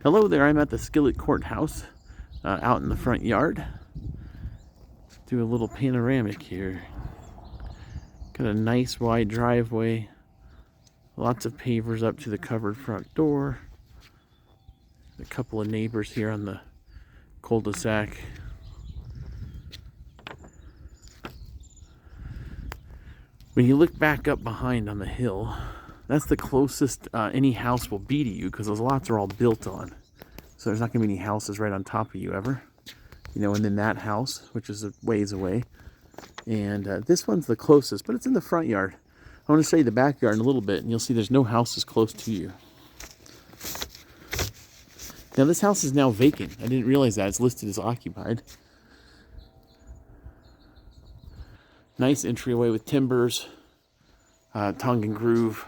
Hello there, I'm at the Skillet Courthouse out in the front yard. Do a little panoramic here. Got a nice wide driveway, lots of pavers up to the covered front door. A couple of neighbors here on the cul-de-sac. When you look back up behind on the hill, that's the closest any house will be to you, because those lots are all built on. So there's not going to be any houses right on top of you ever. You know, and then that house, which is a ways away. And this one's the closest, but it's in the front yard. I want to show you the backyard in a little bit, and you'll see there's no houses close to you. Now this house is now vacant. I didn't realize that. It's listed as occupied. Nice entryway with timbers, tongue and groove.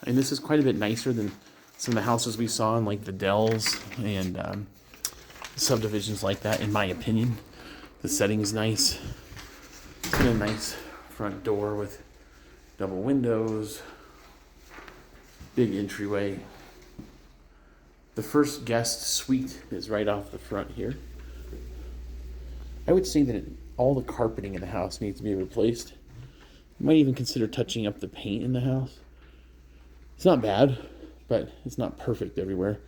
And this is quite a bit nicer than some of the houses we saw in like the Dells and subdivisions like that, in my opinion. The setting is nice. It's got a nice front door with double windows, big entryway. The first guest suite is right off the front here. I would say that all the carpeting in the house needs to be replaced. You might even consider touching up the paint in the house. It's not bad, but it's not perfect everywhere.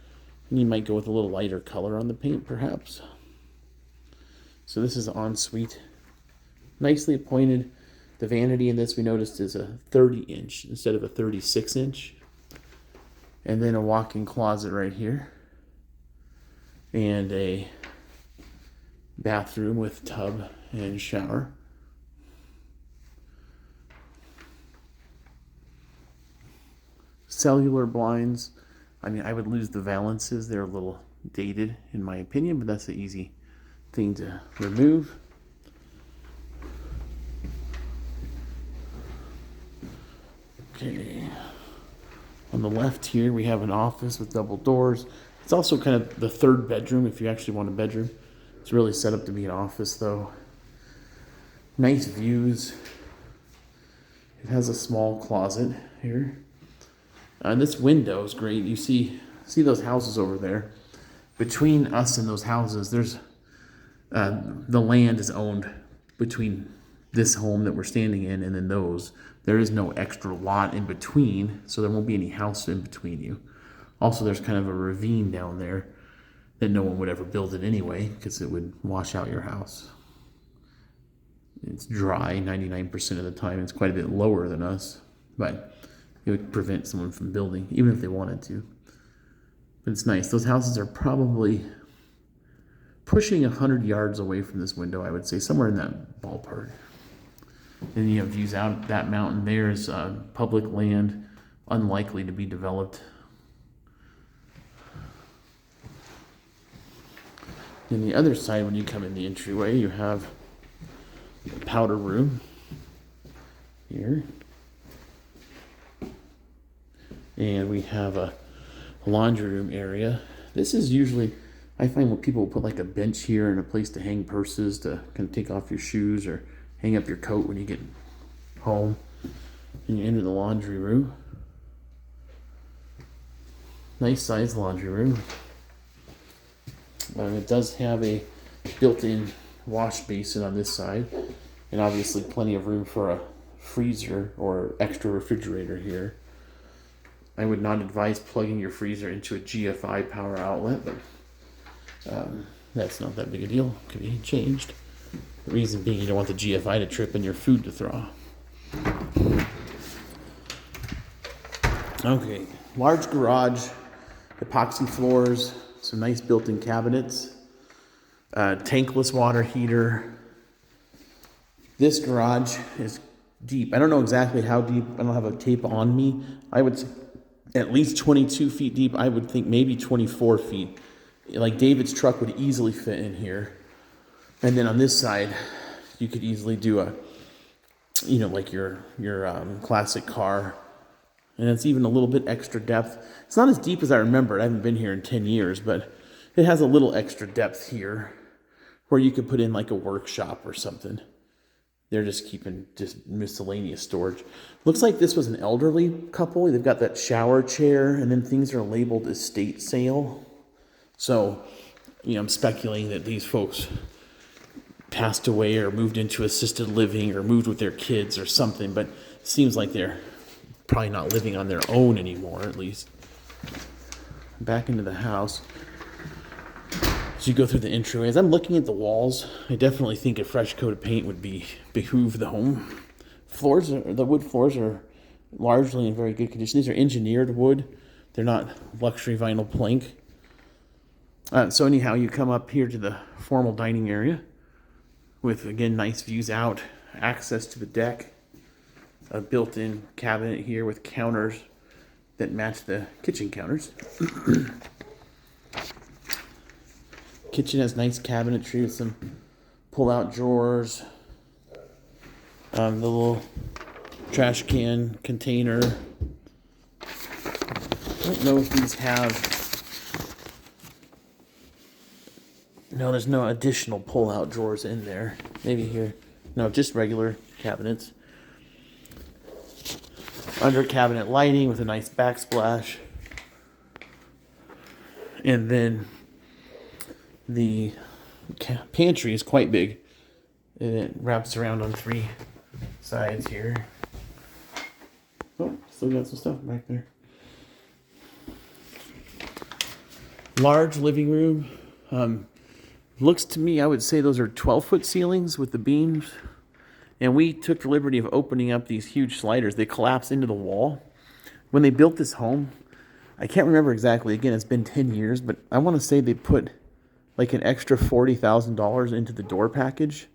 And you might go with a little lighter color on the paint, perhaps. So this is an ensuite. Nicely appointed. The vanity in this, we noticed, is a 30-inch instead of a 36-inch. And then a walk-in closet right here. And a bathroom with tub and shower. Cellular blinds. I mean, I would lose the valances. They're a little dated in my opinion, but that's an easy thing to remove. Okay. On the left here, we have an office with double doors. It's also kind of the third bedroom if you actually want a bedroom. It's really set up to be an office though. Nice views. It has a small closet here. This window is great. You see those houses over there. Between us and those houses, there's the land is owned between this home that we're standing in and then those. There is no extra lot in between, so there won't be any house in between you. Also, there's kind of a ravine down there that no one would ever build it anyway, because it would wash out your house. It's dry 99% of the time. It's quite a bit lower than us, but it would prevent someone from building, even if they wanted to. But it's nice. Those houses are probably pushing 100 yards away from this window, I would say, somewhere in that ballpark. Then you have views out that mountain. There's public land, unlikely to be developed. Then the other side, when you come in the entryway, you have the powder room here. And we have a laundry room area. This is usually, I find when people put like a bench here and a place to hang purses, to kind of take off your shoes or hang up your coat when you get home. And you enter the laundry room. Nice sized laundry room. It does have a built-in wash basin on this side, and obviously plenty of room for a freezer or extra refrigerator here. I would not advise plugging your freezer into a GFI power outlet, but that's not that big a deal. It could be changed. The reason being, you don't want the GFI to trip and your food to thaw. Okay, large garage, epoxy floors, some nice built-in cabinets, tankless water heater. This garage is deep. I don't know exactly how deep. I don't have a tape on me. I would say at least 22 feet deep. I would think maybe 24 feet. Like David's truck would easily fit in here. And then on this side, you could easily do a, you know, like your classic car. And it's even a little bit extra depth. It's not as deep as I remember. I haven't been here in 10 years, but it has a little extra depth here where you could put in like a workshop or something. they're just keeping just miscellaneous storage. Looks like this was an elderly couple. They've got that shower chair, and then things are labeled estate sale. So, I'm speculating that these folks passed away or moved into assisted living or moved with their kids or something, but it seems like they're probably not living on their own anymore, at least. Back into the house. As you go through the entryway, as I'm looking at the walls, I definitely think a fresh coat of paint would behoove the home. The wood floors are largely in very good condition. These are engineered wood. They're not luxury vinyl plank. So anyhow, you come up here to the formal dining area with, again, nice views out, access to the deck, a built-in cabinet here with counters that match the kitchen counters. Kitchen has nice cabinetry with some pull-out drawers. The little trash can container. I don't know if these have... No, there's no additional pull-out drawers in there. Maybe here. No, just regular cabinets. Under cabinet lighting with a nice backsplash. And then the pantry is quite big. And it wraps around on 3 sides here. Oh, still got some stuff back there. Large living room. Looks to me, I would say those are 12-foot ceilings with the beams. And we took the liberty of opening up these huge sliders. They collapse into the wall. When they built this home, I can't remember exactly. Again, it's been 10 years, but I want to say they put like an extra $40,000 into the door package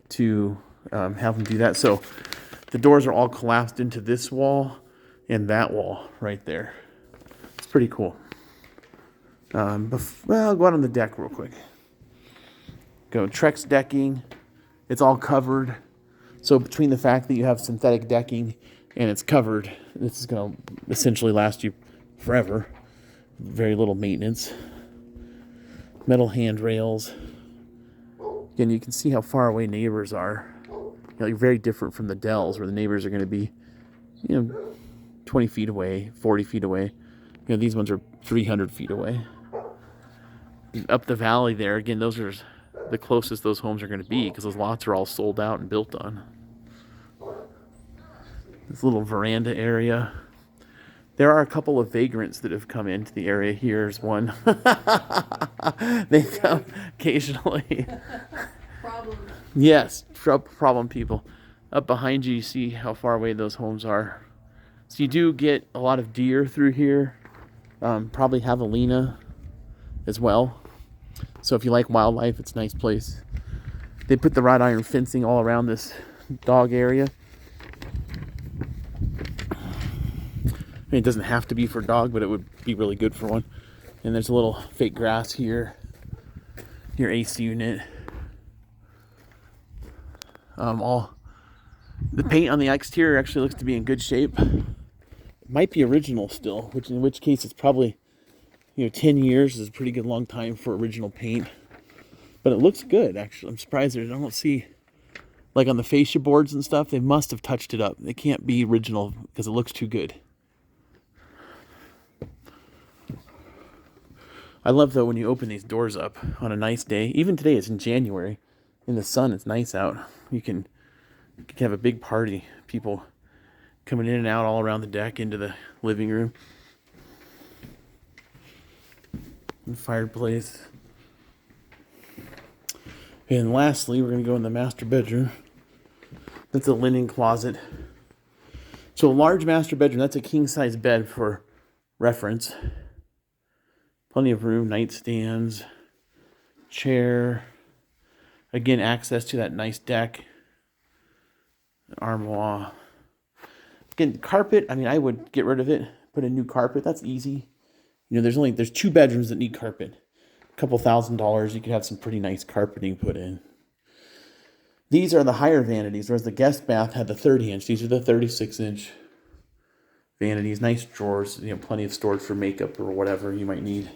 to have them do that. So the doors are all collapsed into this wall and that wall right there. It's pretty cool. Well, I'll go out on the deck real quick. Go Trex decking. It's all covered. So between the fact that you have synthetic decking and it's covered, this is going to essentially last you forever. Very little maintenance. Metal handrails. Again, you can see how far away neighbors are. You're very different from the Dells, where the neighbors are going to be, 20 feet away, 40 feet away. These ones are 300 feet away. Up the valley there, again, those are the closest those homes are going to be because those lots are all sold out and built on. This little veranda area. There are a couple of vagrants that have come into the area. Here's one. They come occasionally. Problem. Yes, problem people. Up behind you, you see how far away those homes are. So you do get a lot of deer through here. Probably javelina as well. So if you like wildlife, it's a nice place. They put the wrought iron fencing all around this dog area. It doesn't have to be for a dog, but it would be really good for one. And there's a little fake grass here. Your AC unit. All the paint on the exterior actually looks to be in good shape. It might be original still, in which case it's probably 10 years is a pretty good long time for original paint. But it looks good, actually. I'm surprised I don't see, like on the fascia boards and stuff, they must have touched it up. It can't be original because it looks too good. I love, though, when you open these doors up on a nice day. Even today, it's in January. In the sun, it's nice out. You can have a big party. People coming in and out all around the deck into the living room. And fireplace. And lastly, we're going to go in the master bedroom. That's a linen closet. So a large master bedroom. That's a king-size bed for reference. Plenty of room, nightstands, chair. Again, access to that nice deck. An armoire. Again, carpet, I would get rid of it. Put a new carpet. That's easy. There's 2 bedrooms that need carpet. A couple $1,000, you could have some pretty nice carpeting put in. These are the higher vanities, whereas the guest bath had the 30-inch. These are the 36-inch vanities. Nice drawers, plenty of storage for makeup or whatever you might need.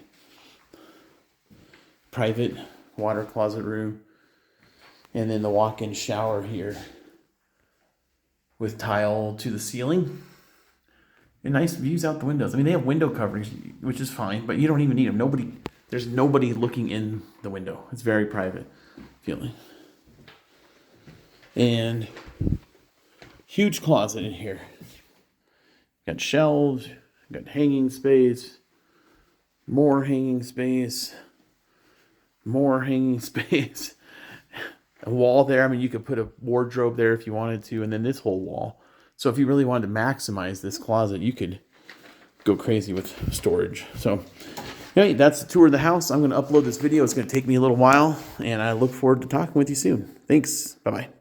Private water closet room. And then the walk-in shower here. with tile to the ceiling. And nice views out the windows. I mean, they have window coverings, which is fine, but you don't even need them. There's nobody looking in the window. It's very private feeling. And huge closet in here. Got shelves, got hanging space, more hanging space, more hanging space. A wall there. I mean, you could put a wardrobe there if you wanted to, and then this whole wall. So if you really wanted to maximize this closet, you could go crazy with storage. So anyway, that's the tour of the house. I'm going to upload this video. It's going to take me a little while, and I look forward to talking with you soon. Thanks. Bye-bye.